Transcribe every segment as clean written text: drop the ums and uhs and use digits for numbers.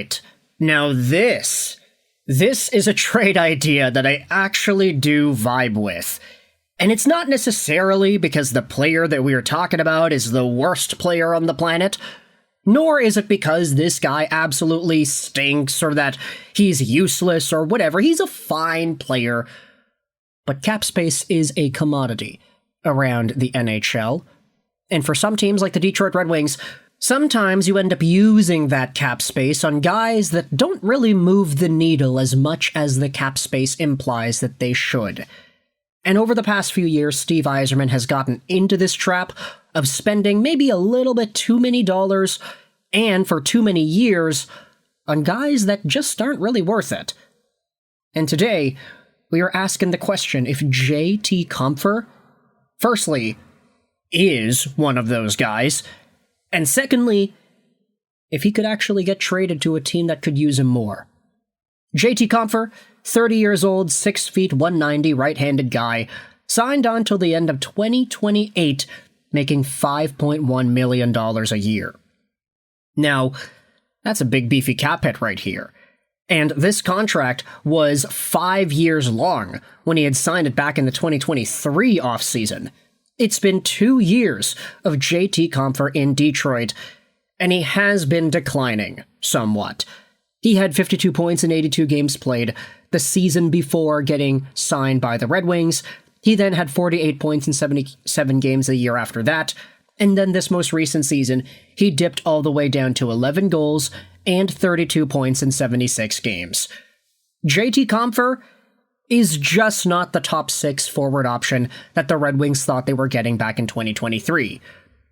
right. Now this is a trade idea that I actually do vibe with. And it's not necessarily because the player that we are talking about is the worst player on the planet, nor is it because this guy absolutely stinks or that he's useless or whatever. He's a fine player. But cap space is a commodity around the NHL. And for some teams like the Detroit Red Wings, sometimes you end up using that cap space on guys that don't really move the needle as much as the cap space implies that they should. And over the past few years, Steve Yzerman has gotten into this trap of spending maybe a little bit too many dollars and for too many years on guys that just aren't really worth it. And today, we are asking the question if JT Compher, firstly, is one of those guys, and secondly, if he could actually get traded to a team that could use him more. JT Compher, 30 years old, 6 feet 190, right-handed guy, signed on till the end of 2028, making $5.1 million a year. Now, that's a big beefy cap hit right here. And this contract was 5 years long when he had signed it back in the 2023 offseason. It's been 2 years of JT Compher in Detroit, and he has been declining somewhat. He had 52 points in 82 games played the season before getting signed by the Red Wings. He then had 48 points in 77 games a year after that, and then this most recent season, he dipped all the way down to 11 goals and 32 points in 76 games. JT Compher is just not the top 6 forward option that the Red Wings thought they were getting back in 2023.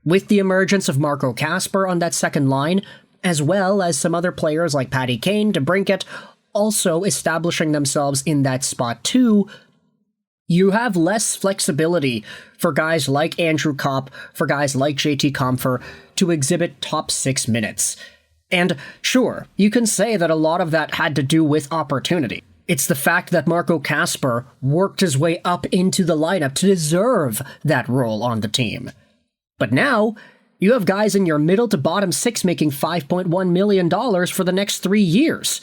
With the emergence of Marco Kasper on that second line, as well as some other players like Patty Kane, DeBrincat, also establishing themselves in that spot too, you have less flexibility for guys like Andrew Kopp, for guys like JT Compher, to exhibit top 6 minutes. And sure, you can say that a lot of that had to do with opportunity. It's the fact that Marco Kasper worked his way up into the lineup to deserve that role on the team. But now, you have guys in your middle to bottom 6 making $5.1 million for the next 3 years.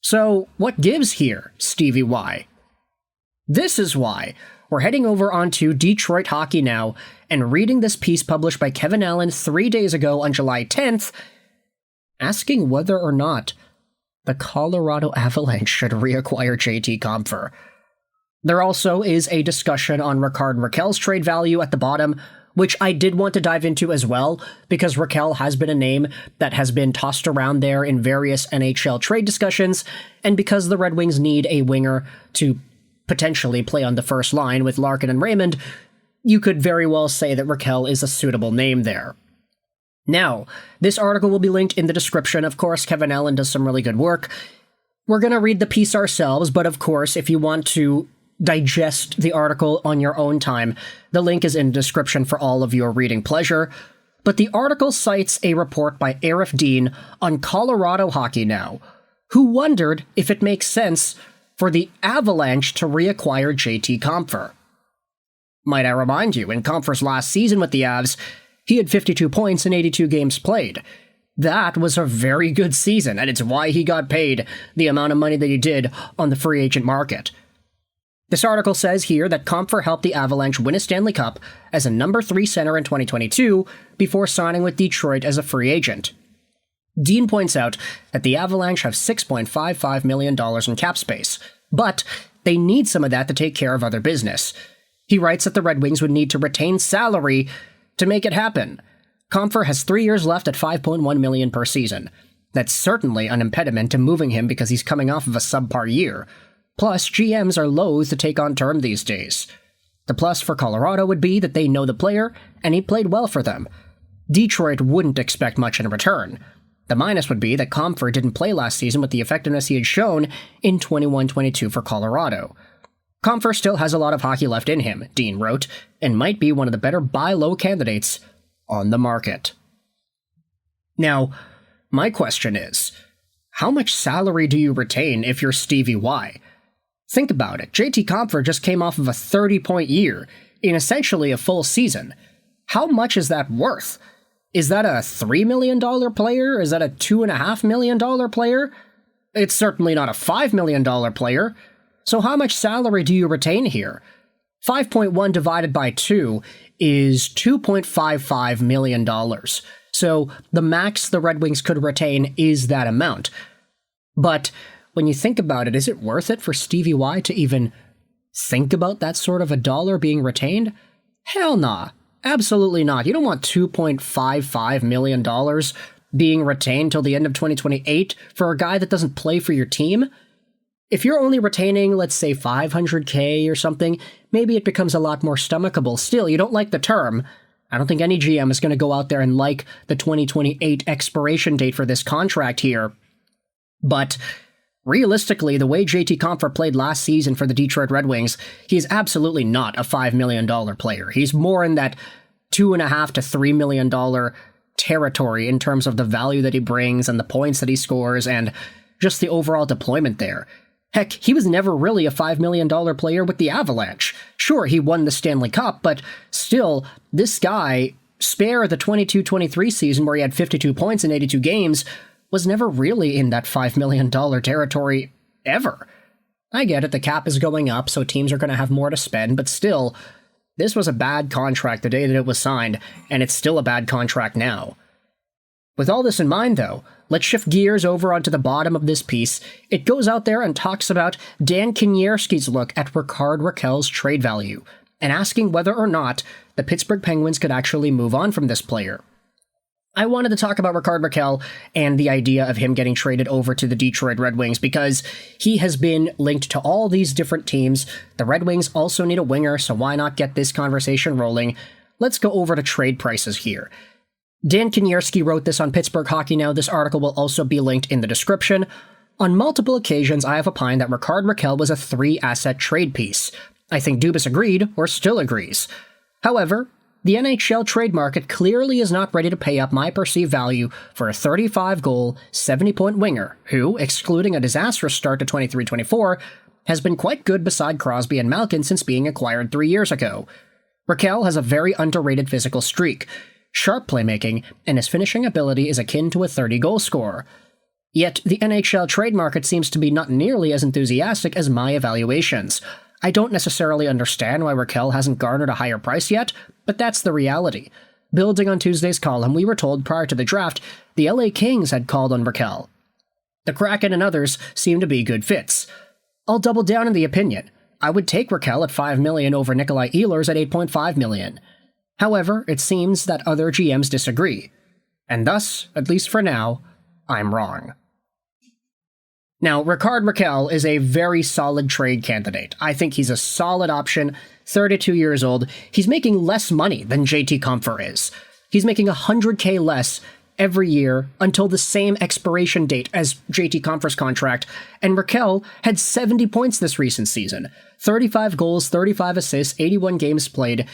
So what gives here, Stevie Y? This is why we're heading over onto Detroit Hockey Now and reading this piece published by Kevin Allen 3 days ago on July 10th, asking whether or not the Colorado Avalanche should reacquire JT Compher. There also is a discussion on Rickard Rakell's trade value at the bottom, which I did want to dive into as well, because Rakell has been a name that has been tossed around there in various NHL trade discussions, and because the Red Wings need a winger to potentially play on the first line with Larkin and Raymond, you could very well say that Rakell is a suitable name there. Now, this article will be linked in the description. Of course, Kevin Allen does some really good work. We're going to read the piece ourselves, but of course, if you want to digest the article on your own time, the link is in the description for all of your reading pleasure. But the article cites a report by Arif Dean on Colorado Hockey Now, who wondered if it makes sense for the Avalanche to reacquire JT Compher. Might I remind you, in Compher's last season with the Avs, he had 52 points in 82 games played. That was a very good season, and it's why he got paid the amount of money that he did on the free agent market. This article says here that Compher helped the Avalanche win a Stanley Cup as a number 3 center in 2022 before signing with Detroit as a free agent. Dean points out that the Avalanche have $6.55 million in cap space, but they need some of that to take care of other business. He writes that the Red Wings would need to retain salary to make it happen. Compher has 3 years left at $5.1 million per season. That's certainly an impediment to moving him because he's coming off of a subpar year. Plus, GMs are loath to take on term these days. The plus for Colorado would be that they know the player, and he played well for them. Detroit wouldn't expect much in return. The minus would be that Compher didn't play last season with the effectiveness he had shown in 21-22 for Colorado. Compher still has a lot of hockey left in him, Dean wrote, and might be one of the better buy low candidates on the market. Now, my question is, how much salary do you retain if you're Stevie Y? Think about it. JT Compher just came off of a 30-point year in essentially a full season. How much is that worth? Is that a $3 million player? Is that a $2.5 million player? It's certainly not a $5 million player. So how much salary do you retain here? 5.1 divided by 2 is $2.55 million. So the max the Red Wings could retain is that amount. But when you think about it, is it worth it for Stevie Y to even think about that sort of a dollar being retained? Hell nah. Absolutely not. You don't want $2.55 million being retained till the end of 2028 for a guy that doesn't play for your team. If you're only retaining, let's say, $500K or something, maybe it becomes a lot more stomachable. Still, you don't like the term. I don't think any GM is going to go out there and like the 2028 expiration date for this contract here. But realistically, the way JT Compher played last season for the Detroit Red Wings, he's absolutely not a $5 million player. He's more in that $2.5 to $3 million territory in terms of the value that he brings and the points that he scores and just the overall deployment there. Heck, he was never really a $5 million player with the Avalanche. Sure, he won the Stanley Cup, but still, this guy, spare the 22-23 season where he had 52 points in 82 games, was never really in that $5 million territory ever. I get it, the cap is going up, so teams are going to have more to spend, but still, this was a bad contract the day that it was signed, and it's still a bad contract now. With all this in mind, though, let's shift gears over onto the bottom of this piece. It goes out there and talks about Dan Kinierski's look at Rickard Rakell's trade value, and asking whether or not the Pittsburgh Penguins could actually move on from this player. I wanted to talk about Rickard Rakell and the idea of him getting traded over to the Detroit Red Wings because he has been linked to all these different teams. The Red Wings also need a winger, so why not get this conversation rolling? Let's go over to trade prices here. Dan Kinierski wrote this on Pittsburgh Hockey Now. This article will also be linked in the description. On multiple occasions, I have opined that Rickard Rakell was a 3-asset trade piece. I think Dubas agreed, or still agrees. However, the NHL trade market clearly is not ready to pay up my perceived value for a 35-goal, 70-point winger who, excluding a disastrous start to 23-24, has been quite good beside Crosby and Malkin since being acquired 3 years ago. Rakell has a very underrated physical streak, sharp playmaking, and his finishing ability is akin to a 30-goal scorer. Yet, the NHL trade market seems to be not nearly as enthusiastic as my evaluations. I don't necessarily understand why Rakell hasn't garnered a higher price yet, but that's the reality. Building on Tuesday's column, we were told prior to the draft, the LA Kings had called on Rakell. The Kraken and others seem to be good fits. I'll double down in the opinion. I would take Rakell at $5 million over Nikolai Ehlers at $8.5 million. However, it seems that other GMs disagree. And thus, at least for now, I'm wrong. Now, Rickard Rakell is a very solid trade candidate. I think he's a solid option, 32 years old. He's making less money than JT Compher is. He's making $100K less every year until the same expiration date as JT Compher's contract, and Rakell had 70 points this recent season. 35 goals, 35 assists, 81 games played.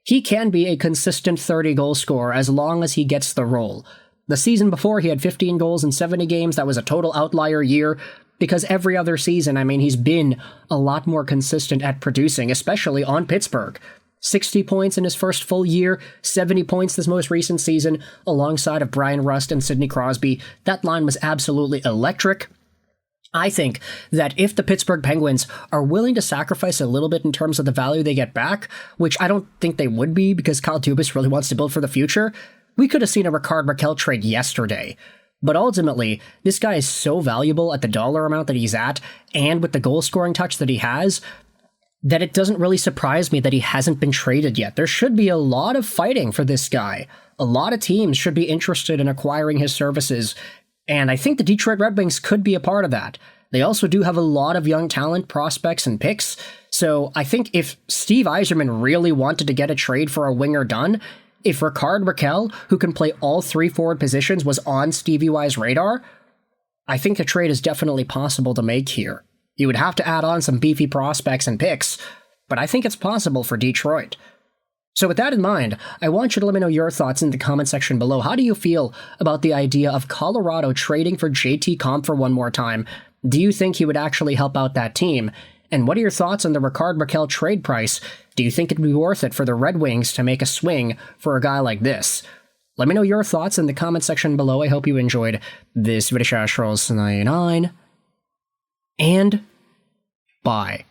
He can be a consistent 30-goal scorer as long as he gets the role. The season before, he had 15 goals in 70 games. That was a total outlier year because every other season, he's been a lot more consistent at producing, especially on Pittsburgh. 60 points in his first full year, 70 points this most recent season, alongside of Brian Rust and Sidney Crosby. That line was absolutely electric. I think that if the Pittsburgh Penguins are willing to sacrifice a little bit in terms of the value they get back, which I don't think they would be because Kyle Dubas really wants to build for the future, we could have seen a Rickard Rakell trade yesterday. But ultimately, this guy is so valuable at the dollar amount that he's at, and with the goal-scoring touch that he has, that it doesn't really surprise me that he hasn't been traded yet. There should be a lot of fighting for this guy. A lot of teams should be interested in acquiring his services, and I think the Detroit Red Wings could be a part of that. They also do have a lot of young talent, prospects, and picks, so I think if Steve Yzerman really wanted to get a trade for a winger done, if Rickard Rakell, who can play all three forward positions, was on Stevie Y's radar, I think a trade is definitely possible to make here. You would have to add on some beefy prospects and picks, but I think it's possible for Detroit. So with that in mind, I want you to let me know your thoughts in the comment section below. How do you feel about the idea of Colorado trading for JT Compher one more time? Do you think he would actually help out that team? And what are your thoughts on the Rickard Rakell trade price? Do you think it'd be worth it for the Red Wings to make a swing for a guy like this? Let me know your thoughts in the comment section below. I hope you enjoyed this video. 99 and bye.